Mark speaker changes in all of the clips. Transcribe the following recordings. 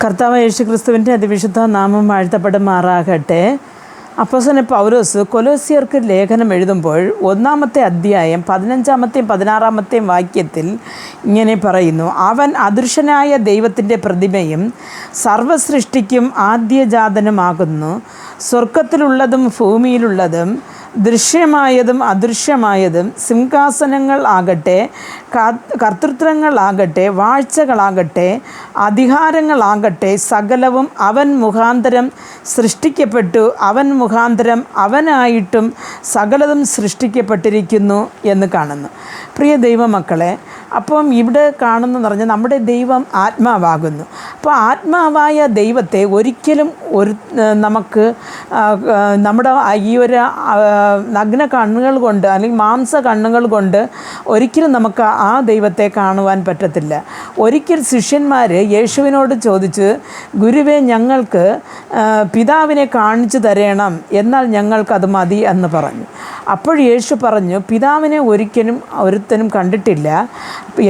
Speaker 1: കർത്താവ് യേശുക്രിസ്തുവിൻ്റെ അതിവിശുദ്ധ നാമം വാഴ്ത്തപ്പെടുമാറാകട്ടെ. അപ്പോസ്തലൻ പൗലോസ് കൊലോസ്യർക്ക് ലേഖനം എഴുതുമ്പോൾ 1-ാമത്തെ അധ്യായം 15-ാമത്തെയും 16-ാമത്തെയും വാക്യത്തിൽ ഇങ്ങനെ പറയുന്നു: അവൻ അദൃശ്യനായ ദൈവത്തിൻ്റെ പ്രതിമയും സർവ്വസൃഷ്ടിക്കും ആദ്യജാതനുമാകുന്നു. സ്വർഗത്തിലുള്ളതും ഭൂമിയിലുള്ളതും ദൃശ്യമായതും അദൃശ്യമായതും, സിംഹാസനങ്ങൾ ആകട്ടെ, കർത്തൃത്വങ്ങളാകട്ടെ, വാഴ്ചകളാകട്ടെ, അധികാരങ്ങളാകട്ടെ, സകലവും അവൻ മുഖാന്തരം സൃഷ്ടിക്കപ്പെട്ടു. അവൻ മുഖാന്തരം അവനായിട്ടും സകലതും സൃഷ്ടിക്കപ്പെട്ടിരിക്കുന്നു എന്ന് കാണുന്നു. പ്രിയ ദൈവമക്കളെ, അപ്പം ഇവിടെ കാണുന്നതെന്ന് പറഞ്ഞാൽ നമ്മുടെ ദൈവം ആത്മാവാകുന്നു. അപ്പോൾ ആത്മാവായ ദൈവത്തെ ഒരിക്കലും നമുക്ക് നമ്മുടെ ഈ ഒരു നഗ്ന കണ്ണുകൾ കൊണ്ട് അല്ലെങ്കിൽ മാംസ കണ്ണുകൾ കൊണ്ട് ഒരിക്കലും നമുക്ക് ആ ദൈവത്തെ കാണുവാൻ പറ്റത്തില്ല. ഒരിക്കൽ ശിഷ്യന്മാർ യേശുവിനോട് ചോദിച്ച്, ഗുരുവേ, ഞങ്ങൾക്ക് പിതാവിനെ കാണിച്ചു തരണം, എന്നാൽ ഞങ്ങൾക്കത് മതി എന്ന് പറഞ്ഞു. അപ്പോൾ യേശു പറഞ്ഞു, പിതാവിനെ ഒരിക്കലും ഒരുത്തനും കണ്ടിട്ടില്ല.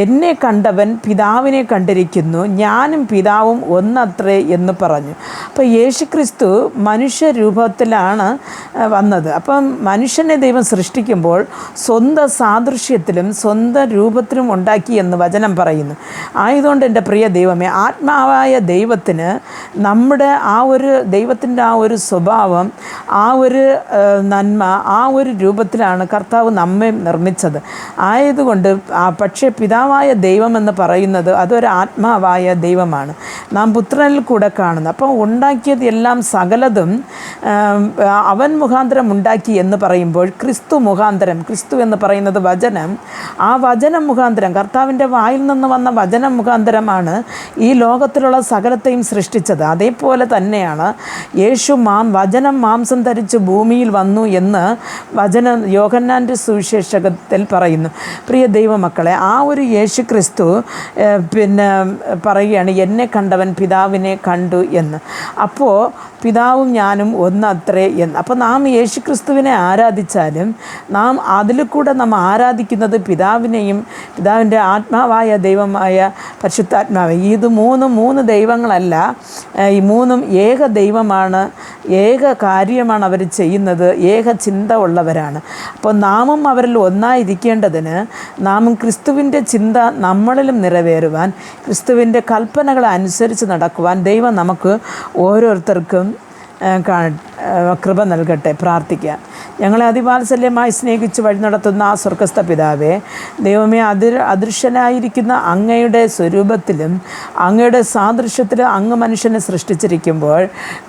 Speaker 1: എന്നെ കണ്ടവൻ പിതാവിനെ കണ്ടിരിക്കുന്നു, ഞാനും പിതാവും ഒന്നത്രേ എന്ന് പറഞ്ഞു. അപ്പോൾ യേശുക്രിസ്തു മനുഷ്യരൂപത്തിലാണ് വന്നത്. അപ്പം മനുഷ്യനെ ദൈവം സൃഷ്ടിക്കുമ്പോൾ സ്വന്തം സാദൃശ്യത്തിലും സ്വന്തം രൂപത്തിലും ഉണ്ടാക്കി എന്ന് വചനം പറയുന്നു. ആയതുകൊണ്ട് എൻ്റെ പ്രിയ ദൈവമേ, ആത്മാവായ ദൈവത്തിന് നമ്മുടെ ആ ഒരു ദൈവത്തിൻ്റെ ആ ഒരു സ്വഭാവം, ആ ഒരു നന്മ, ആ ഒരു രൂപത്തിലാണ് കർത്താവ് നമ്മെ നിർമ്മിച്ചത്. ആയതുകൊണ്ട് പക്ഷേ പിതാവായ ദൈവമെന്ന് പറയുന്നത് അതൊരു ആത്മാവായ ദൈവമാണ്, നാം പുത്രനിൽ കൂടെ കാണുന്നത്. അപ്പോൾ ഉണ്ടാക്കിയത് എല്ലാം സകലതും അവൻ മുഖാന്തരം ഉണ്ടാക്കി എന്ന് പറയുമ്പോൾ ക്രിസ്തു മുഖാന്തരം, ക്രിസ്തു എന്ന് പറയുന്നത് വചനം, ആ വചനം മുഖാന്തരം, കർത്താവിൻ്റെ വായിൽ നിന്ന് വന്ന വചനം മുഖാന്തരമാണ് ഈ ലോകത്തിലുള്ള സകലത്തെയും സൃഷ്ടിച്ചത്. അതേപോലെ തന്നെയാണ് യേശു വചനം മാംസം ധരിച്ച് ഭൂമിയിൽ വന്നു എന്ന് വചനം യോഹന്നാൻ്റെ സുവിശേഷത്തിൽ പറയുന്നു. പ്രിയ ദൈവമക്കളെ, ആ ഒരു യേശു ക്രിസ്തു പറയുകയാണ്, എന്നെ കണ്ടവൻ പിതാവിനെ കണ്ടു എന്ന്. അപ്പോൾ പിതാവും ഞാനും ഒന്നത്രേ എന്ന്. അപ്പോൾ നാം യേശു ക്രിസ്തുവിനെ ആരാധിച്ചാലും നാം അതിൽ കൂടെ നാം ആരാധിക്കുന്നത് പിതാവിനെയും പിതാവിൻ്റെ ആത്മാവായ ദൈവമായ പരിശുദ്ധാത്മാവ്. ഇത് മൂന്ന് ദൈവങ്ങളല്ല, ഈ മൂന്നും ഏക ദൈവമാണ്, ഏക കാര്യമാണ് അവർ ചെയ്യുന്നത്, ഏക ചിന്ത ഉള്ളവരാണ്. അപ്പോൾ നാമും അവരിൽ ഒന്നായിരിക്കേണ്ടതിന് നാമും ക്രിസ്തുവിൻ്റെ ചിന്ത നമ്മളിലും നിറവേറുവാൻ, ക്രിസ്തുവിൻ്റെ കൽപ്പനകൾ അനുസരിച്ച് നടക്കുവാൻ ദൈവം നമുക്ക് ഓരോരുത്തർക്കും കൃപ നൽകട്ടെ. പ്രാർത്ഥിക്കാം. ഞങ്ങളെ അതിവാത്സല്യമായി സ്നേഹിച്ച് വഴി നടത്തുന്ന ആ സ്വർഗസ്ഥ പിതാവേ, ദൈവമേ, അദൃശ്യനായിരിക്കുന്ന അങ്ങയുടെ സ്വരൂപത്തിലും അങ്ങയുടെ സാദൃശ്യത്തിലും അങ്ങ് മനുഷ്യനെ സൃഷ്ടിച്ചിരിക്കുമ്പോൾ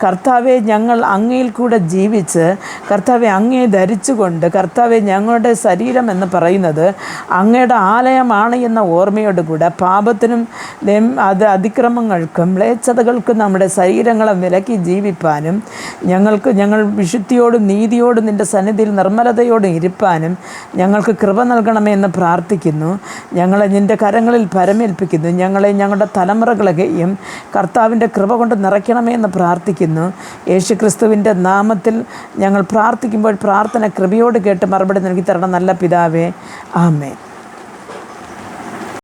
Speaker 1: കർത്താവെ, ഞങ്ങൾ അങ്ങയിൽ കൂടെ ജീവിച്ച് കർത്താവെ അങ്ങയെ ധരിച്ചുകൊണ്ട് കർത്താവെ, ഞങ്ങളുടെ ശരീരം എന്ന് പറയുന്നത് അങ്ങയുടെ ആലയമാണ് എന്ന ഓർമ്മയോടുകൂടെ പാപത്തിനും അതിക്രമങ്ങൾക്കും മ്ലേച്ഛതകൾക്കും നമ്മുടെ ശരീരങ്ങളെ വിലക്കി ജീവിപ്പാനും ഞങ്ങൾ വിശുദ്ധിയോടും നീതിയോടും നിൻ്റെ സന്നിധിയിൽ നിർമ്മലതയോടും ഇരിപ്പാനും ഞങ്ങൾക്ക് കൃപ നൽകണമേ എന്ന് പ്രാർത്ഥിക്കുന്നു. ഞങ്ങളെ നിൻ്റെ കരങ്ങളിൽ പരമേൽപ്പിക്കുന്നു. ഞങ്ങളെ ഞങ്ങളുടെ തലമുറകളെയും കർത്താവിൻ്റെ കൃപ കൊണ്ട് നിറയ്ക്കണമേ എന്ന് പ്രാർത്ഥിക്കുന്നു. യേശുക്രിസ്തുവിൻ്റെ നാമത്തിൽ ഞങ്ങൾ പ്രാർത്ഥിക്കുമ്പോൾ പ്രാർത്ഥന കൃപയോട് കേട്ട് മറുപടി നൽകി തരണം നല്ല പിതാവേ. ആമേൻ.